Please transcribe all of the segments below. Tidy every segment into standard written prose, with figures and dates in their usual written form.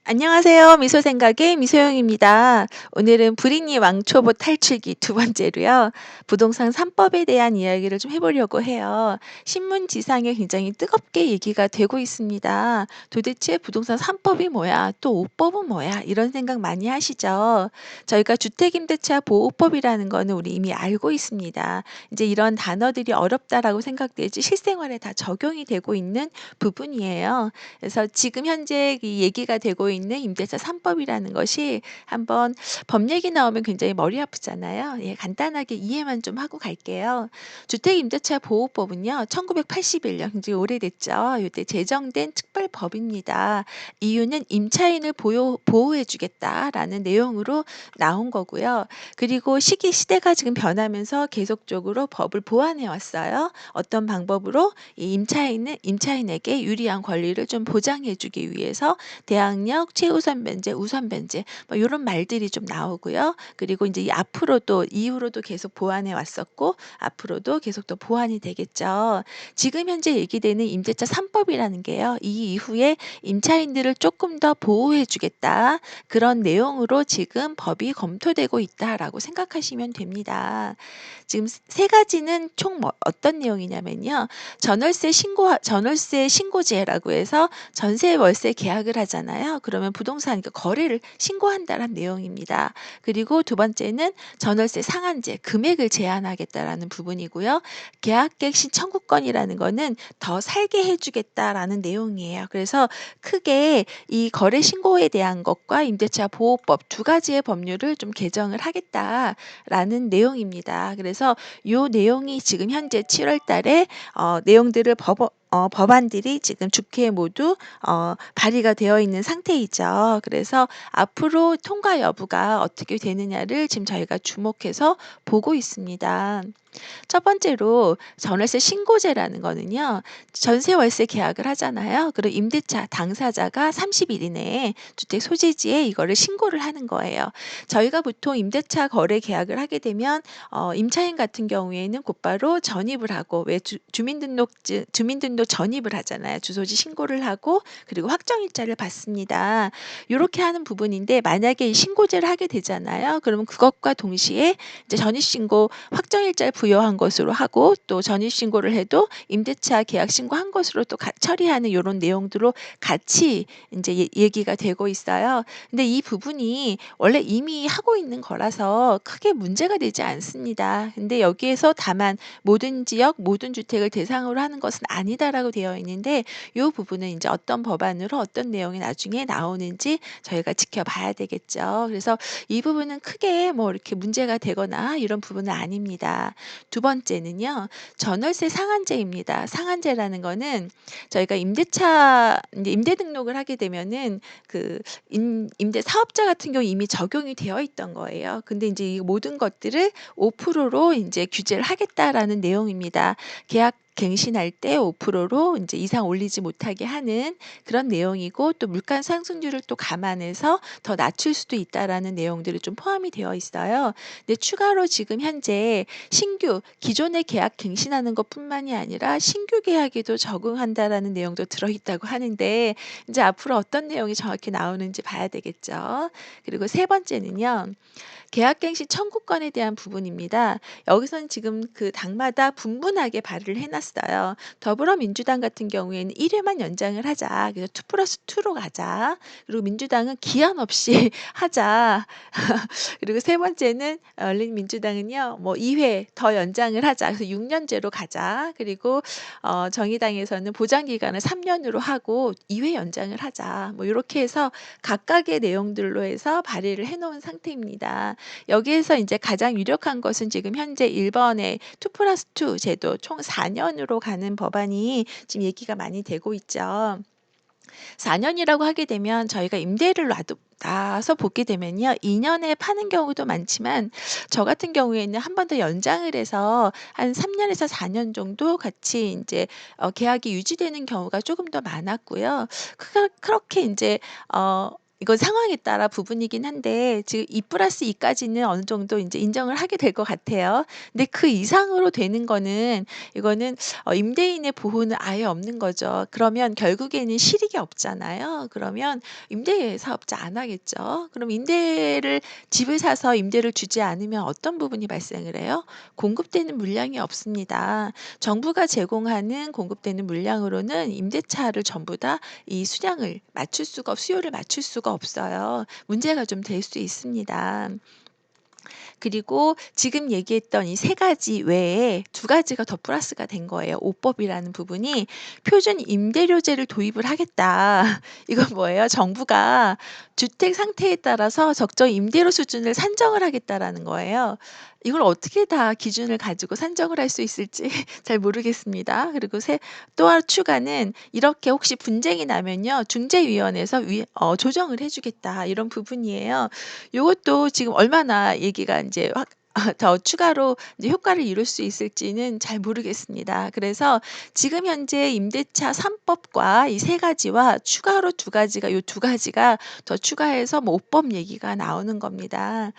안녕하세요. 미소생각의 미소영입니다. 오늘은 불이니 왕초보 탈출기 두 번째로요. 부동산 3법에 대한 이야기를 좀 해보려고 해요. 신문지상에 굉장히 뜨겁게 얘기가 되고 있습니다. 도대체 부동산 3법이 뭐야? 또 5법은 뭐야? 이런 생각 많이 하시죠? 저희가 주택임대차 보호법이라는 거는 우리 이미 알고 있습니다. 이제 이런 단어들이 어렵다라고 생각되지 실생활에 다 적용이 되고 있는 부분이에요. 그래서 지금 현재 이 얘기가 되고 있는 임대차 3법이라는 것이 한번 법 얘기 나오면 굉장히 머리 아프잖아요. 예, 간단하게 이해만 좀 하고 갈게요. 주택임대차 보호법은요, 1981년 굉장히 오래됐죠. 이때 제정된 특별법입니다. 이유는 임차인을 보호해 주겠다라는 내용으로 나온 거고요. 그리고 시대가 지금 변하면서 계속적으로 법을 보완해 왔어요. 어떤 방법으로 이 임차인에게 유리한 권리를 좀 보장해 주기 위해서 대항력, 최우선 변제, 우선 변제 뭐 요런 말들이 좀 나오고요. 그리고 인제 이 앞으로도 이후로도 계속 보완해 왔었고 앞으로도 계속 또 보완이 되겠죠. 지금 현재 얘기되는 임대차 3 법이라는 게요. 이 이후에 임차인들을 쪼끔 더 보호해 주겠다. 그런 내용으로 지금 법이 검토되고 있다라고 생각하시면 됩니다. 지금 세 가지는 총 어떤 내용이냐면요. 전월세 신고제라고 해서 전세 월세 계약을 하잖아요. 그러면 부동산 거래를 신고한다는 내용입니다. 그리고 두 번째는 전월세 상한제, 금액을 제한하겠다라는 부분이고요. 계약갱신 청구권이라는 거는 더 살게 해 주겠다라는 내용이에요. 그래서 크게 이 거래 신고에 대한 것과 임대차 보호법 두 가지의 법률을 좀 개정을 하겠다라는 내용입니다. 그래서 요 내용이 지금 현재 7월 달에 내용들을 법안들이 지금 국회에 모두 발의가 되어 있는 상태이죠. 그래서 앞으로 통과 여부가 어떻게 되느냐를 지금 저희가 주목해서 보고 있습니다. 첫 번째로 전월세 신고제라는 거는요. 전세 월세 계약을 하잖아요. 그리고 임대차 당사자가 30일 이내에 주택 소재지에 이거를 신고를 하는 거예요. 저희가 보통 임대차 거래 계약을 하게 되면 임차인 같은 경우에는 곧바로 전입을 하고 왜 주민등록 전입을 하잖아요. 주소지 신고를 하고 그리고 확정일자를 받습니다. 요렇게 하는 부분인데 만약에 이 신고제를 하게 되잖아요. 그러면 그것과 동시에 이제 전입신고 확정일자를 부여한 것으로 하고 또 전입신고를 해도 임대차 계약 신고한 것으로 또 처리하는 요런 내용들로 같이 인제 얘기가 되고 있어요. 근데 이 부분이 원래 이미 하고 있는 거라서 크게 문제가 되지 않습니다. 근데 여기에서 다만 "모든 지역, 모든 주택을 대상으로 하는 것은 아니다."라고 되어 있는데 요 부분은 인제 어떤 법안으로 어떤 내용이 나중에 나오는지 저희가 지켜봐야 되겠죠. 그래서 이 부분은 크게 뭐 이렇게 문제가 되거나 이런 부분은 아닙니다. 두 번째는요. 전월세 상한제입니다. 상한제라는 거는 저희가 인제 임대 등록을 하게 되면은 그 임대 사업자 같은 경우 이미 적용이 되어 있던 거예요. 근데 인제 이 모든 것들을 5%로 인제 규제를 하겠다라는 내용입니다. 계약 갱신할 때 5%로 인제 이상 올리지 못하게 하는 그런 내용이고 또 물가 상승률을 또 감안해서 더 낮출 수도 있다라는 내용들이 좀 포함이 되어 있어요. 근데 추가로 지금 현재 신규 기존의 계약 갱신하는 것뿐만이 아니라 신규 계약에도 적용한다라는 내용도 들어 있다고 하는데 인제 앞으로 어떤 내용이 정확히 나오는지 봐야 되겠죠. 그리고 세 번째는요. 계약갱신 청구권에 대한 부분입니다. 여기서는 지금 그 당마다 분분하게 발의를 해 놨어요. 더불어민주당 같은 경우에는 1 회만 연장을 하자. 그래서 2+2로 가자. 그리고 민주당은 기한 없이 하자. 그리고 세 번째는 열린민주당은요. 뭐 2회 더 연장을 하자. 그래서 6 년제로 가자. 그리고 정의당에서는 보장 기간을 3 년으로 하고 2회 연장을 하자. 뭐 요렇게 해서 각각의 내용들로 해서 발의를 해 놓은 상태입니다. 여기에서 인제 가장 유력한 것은 지금 현재 1 번의 2+2 제도 총 4 년으로 가는 법안이 지금 얘기가 많이 되고 있죠. 4 년이라고 하게 되면 저희가 임대를 놔서 보게 되면요. 2 년에 파는 경우도 많지만 저 같은 경우에는 한 번 더 연장을 해서 한 3 년에서 4년 정도 같이 인제 계약이 유지되는 경우가 쪼금 더 많았고요. 그렇게 인제 어 이건 상황에 따라 부분이긴 한데 지금 2+2 까지는 어느 정도 인제 인정을 하게 될 것 같아요. 근데 그 이상으로 되는 거는 이거는 임대인의 보호는 아예 없는 거죠. 그러면 결국에는 실익이 없잖아요. 그러면 임대 사업자 안 하겠죠. 그럼 임대를 집을 사서 임대를 주지 않으면 어떤 부분이 발생을 해요? 공급되는 물량이 없습니다. 정부가 제공하는 공급되는 물량으로는 임대차를 전부 다 이 수량을 맞출 수가 수요를 맞출 수가 없어요. 문제가 좀 될 수 있습니다. 그리고 지금 얘기했던 이 세 가지 외에 두 가지가 더 플러스가 된 거예요. 5 법이라는 부분이 표준 임대료제를 도입을 하겠다. 이건 뭐예요? 정부가 주택 상태에 따라서 적정 임대료 수준을 산정을 하겠다라는 거예요. 이걸 어떻게 다 기준을 가지고 산정을 할 수 있을지 잘 모르겠습니다. 그리고 또 추가는 이렇게 혹시 분쟁이 나면요. 중재위원회에서 조정을 해 주겠다 이런 부분이에요. 요것도 지금 얼마나 얘기가 인제 확 더 추가로 이제 효과를 이룰 수 있을지는 잘 모르겠습니다. 그래서 지금 현재 임대차 3 법과 이 세 가지와 추가로 두 가지가 요 두 가지가 더 추가해서 뭐 5 법 얘기가 나오는 겁니다.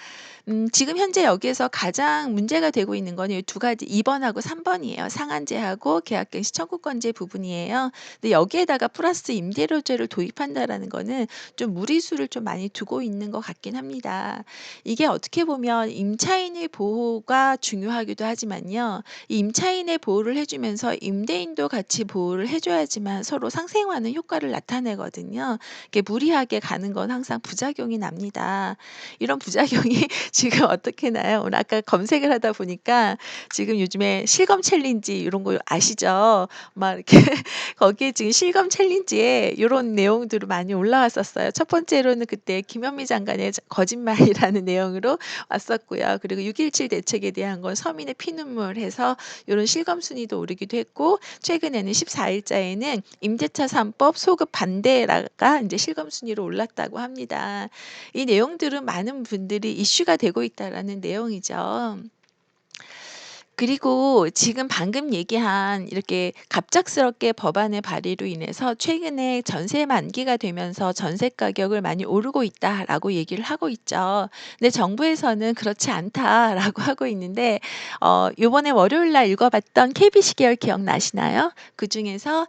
지금 현재 여기에서 가장 문제가 되고 있는 거는 이 두 가지 2 번하고 3 번이에요. 상한제하고 계약갱신 청구권제 부분이에요. 근데 여기에다가 플러스 임대료제를 도입한다라는 거는 좀 무리수를 좀 많이 두고 있는 것 같긴 합니다. 이게 어떻게 보면 임차인의 보호가 중요하기도 하지만요. 이 임차인의 보호를 해 주면서 임대인도 같이 보호를 해 줘야지만 서로 상생하는 효과를 나타내거든요. 이게 무리하게 가는 건 항상 부작용이 납니다. 이런 부작용이 지금 어떻게 나요? 오늘 아까 검색을 하다 보니까 지금 요즘에 실검 챌린지 요런 거 아시죠? 막 이렇게 거기에 지금 실검 챌린지에 요런 내용들이 많이 올라왔었어요. 첫 번째로는 그때 김현미 장관의 거짓말이라는 내용으로 왔었고요. 그리고 6.17 대책에 대한 건 서민의 피눈물 해서 요런 실검 순위도 오르기도 했고 최근에는 14 일자에는 임대차 3 법 소급 반대가 인제 실검 순위로 올랐다고 합니다. 이 내용들은 많은 분들이 이슈가 되고 있다라는 내용이죠. 그리고 지금 방금 얘기한 이렇게 갑작스럽게 법안의 발의로 인해서 최근에 전세 만기가 되면서 전세 가격을 많이 오르고 있다라고 얘기를 하고 있죠. 근데 정부에서는 그렇지 않다라고 하고 있는데 요번에 월요일 날 읽어 봤던 KBC 계열 기억나시나요? 그중에서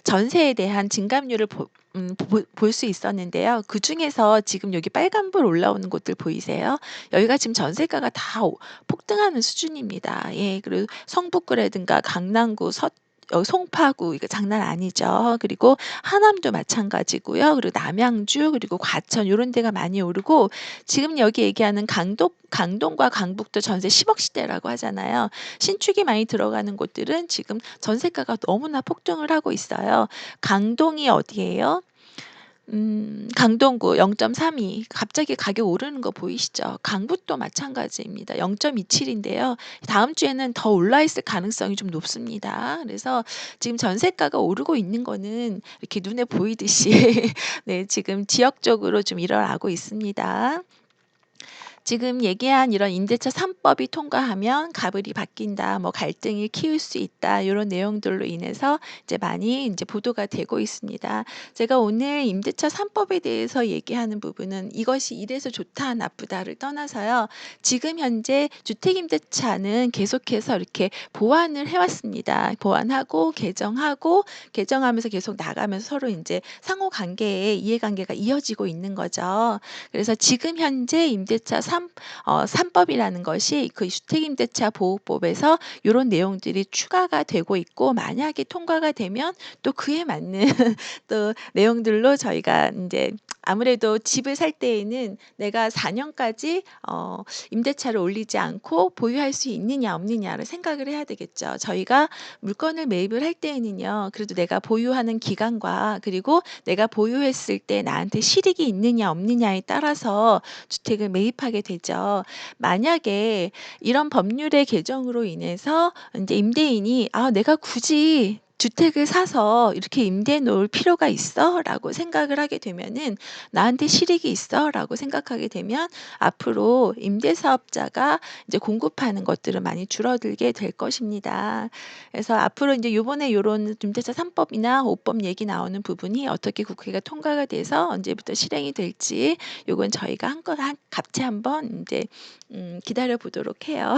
전세에 대한 증감률을 볼 수 있었는데요. 그중에서 지금 여기 빨간불 올라오는 곳들 보이세요? 여기가 지금 전세가가 다 폭등하는 수준입니다. 예. 그리고 성북구라든가 강남구 송파구 이거 장난 아니죠. 그리고 하남도 마찬가지고요. 그리고 남양주 그리고 과천 요런 데가 많이 오르고 지금 여기 얘기하는 강동과 강북도 전세 10억 시대라고 하잖아요. 신축이 많이 들어가는 곳들은 지금 전세가가 너무나 폭등을 하고 있어요. 강동이 어디예요? 강동구 0.32 갑자기 가격 오르는 거 보이시죠? 강북도 마찬가지입니다. 0.27 인데요. 다음 주에는 더 올라 있을 가능성이 좀 높습니다. 그래서 지금 전세가가 오르고 있는 거는 이렇게 눈에 보이듯이 네 지금 지역적으로 좀 일어나고 있습니다. 지금 얘기한 이런 임대차 3 법이 통과하면 가불이 바뀐다. 뭐 갈등을 키울 수 있다. 요런 내용들로 인해서 이제 많이 인제 보도가 되고 있습니다. 제가 오늘 임대차 3 법에 대해서 얘기하는 부분은 이것이 이래서 좋다 나쁘다를 떠나서요. 지금 현재 주택 임대차는 계속해서 이렇게 보완을 해 왔습니다. 보완하고 개정하고 개정하면서 계속 나가면서 서로 인제 상호 관계에 이해관계가 이어지고 있는 거죠. 그래서 지금 현재 임대차 3 법이라는 것이 그 주택임대차 보호법에서 요런 내용들이 추가가 되고 있고 만약에 통과가 되면 또 그에 맞는 또 내용들로 저희가 인제 아무래도 집을 살 때에는 내가 4 년까지 임대차를 올리지 않고 보유할 수 있느냐 없느냐를 생각을 해야 되겠죠. 저희가 물건을 매입을 할 때에는요. 그래도 내가 보유하는 기간과 그리고 내가 보유했을 때 나한테 실익이 있느냐 없느냐에 따라서 주택을 매입하게 되죠. 만약에 이런 법률의 개정으로 인해서 인제 임대인이 '아 내가 굳이 주택을 사서 이렇게 임대해 놓을 필요가 있어?'라고 생각을 하게 되면은 '나한테 실익이 있어?'라고 생각하게 되면 앞으로 임대사업자가 이제 공급하는 것들은 많이 줄어들게 될 것입니다. 그래서 앞으로 인제 요번에 요런 임대차 3 법이나 5법 얘기 나오는 부분이 어떻게 국회가 통과가 돼서 언제부터 실행이 될지 요건 저희가 같이 한번 인제 기다려 보도록 해요.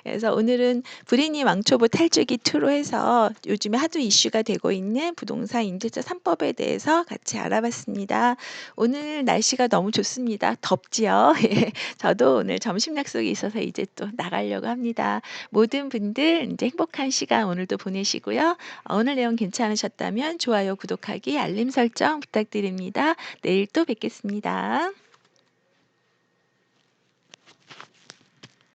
그래서 오늘은 불이니 왕초보 탈주기 2로 해서 요즘에 하도 이슈가 되고 있는 부동산 임대차 3 법에 대해서 같이 알아봤습니다. 오늘 날씨가 너무 좋습니다. 덥지요? 예. 저도 오늘 점심 약속이 있어서 이제 또 나가려고 합니다. 모든 분들 인제 행복한 시간 오늘도 보내시고요. 오늘 내용 괜찮으셨다면 좋아요, 구독하기, 알림 설정 부탁드립니다. 내일 또 뵙겠습니다.